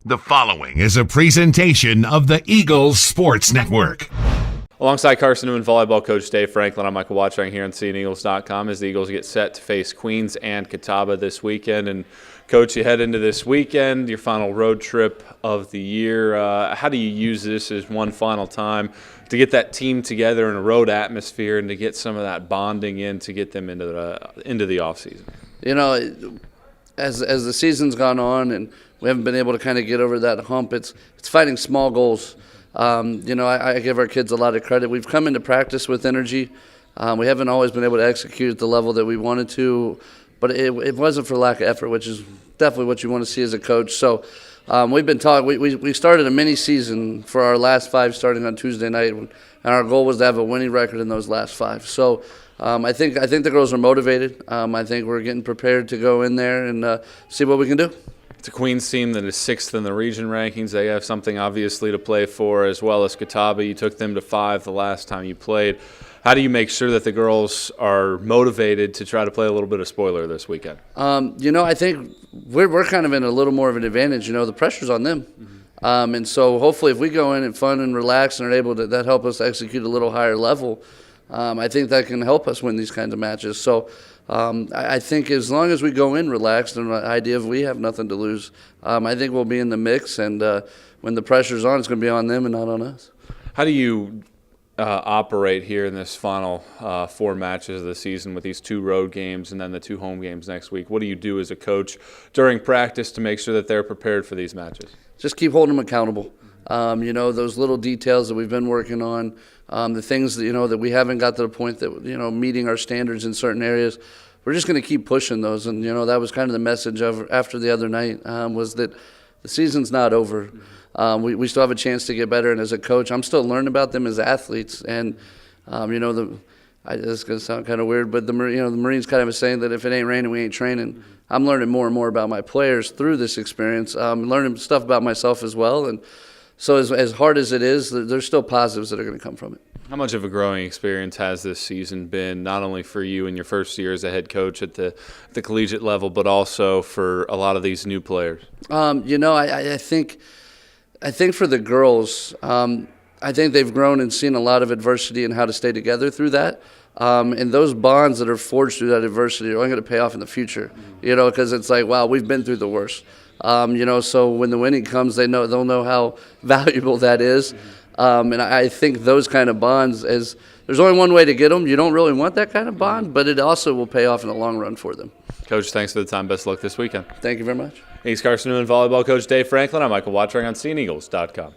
The following is a presentation of the Eagles Sports Network. Alongside Carson-Newman Volleyball coach Dave Franklin, I'm Michael Watching here on SeeingEagles.com as the Eagles get set to face Queens and Catawba this weekend. And, Coach, you head into this weekend, your final road trip of the year. How do you use this as one final time to get that team together in a road atmosphere and to get some of that bonding in to get them into the offseason? You know, as the season's gone on and we haven't been able to kind of get over that hump, it's fighting small goals. I give our kids a lot of credit. We've come into practice with energy. We haven't always been able to execute at the level that we wanted to, but it wasn't for lack of effort, which is definitely what you want to see as a coach. So we've been talking. We started a mini season for our last 5 starting on Tuesday night, and our goal was to have a winning record in those last 5. So I think the girls are motivated. I think we're getting prepared to go in there and see what we can do. It's a Queens team that is 6th in the region rankings. They have something obviously to play for, as well as Catawba. You took them to 5 the last time you played. How do you make sure that the girls are motivated to try to play a little bit of spoiler this weekend? I think we're kind of in a little more of an advantage. The pressure's on them. Mm-hmm. And so hopefully if we go in and fun and relax and are able to that help us execute a little higher level, I think that can help us win these kinds of matches. So I think as long as we go in relaxed and the idea of we have nothing to lose, I think we'll be in the mix. And when the pressure's on, it's going to be on them and not on us. How do you operate here in this final 4 matches of the season with these 2 road games and then the 2 home games next week? What do you do as a coach during practice to make sure that they're prepared for these matches? Just keep holding them accountable. Those little details that we've been working on, the things that, that we haven't got to the point that, meeting our standards in certain areas, we're just going to keep pushing those. And, that was kind of the message after the other night was that the season's not over. We still have a chance to get better. And as a coach, I'm still learning about them as athletes. And, this is going to sound kind of weird, but the Marines kind of a saying that if it ain't raining, we ain't training. I'm learning more and more about my players through this experience. I'm learning stuff about myself as well. And so as hard as it is, there's still positives that are going to come from it. How much of a growing experience has this season been, not only for you in your first year as a head coach at the collegiate level, but also for a lot of these new players? I think for the girls, I think they've grown and seen a lot of adversity and how to stay together through that. And those bonds that are forged through that adversity are only going to pay off in the future, because it's like, wow, we've been through the worst. So when the winning comes, they'll know how valuable that is. And I think those kind of bonds, there's only one way to get them. You don't really want that kind of bond, but it also will pay off in the long run for them. Coach, thanks for the time. Best of luck this weekend. Thank you very much. He's Carson-Newman Volleyball coach Dave Franklin. I'm Michael Watching on SeeingEagles.com.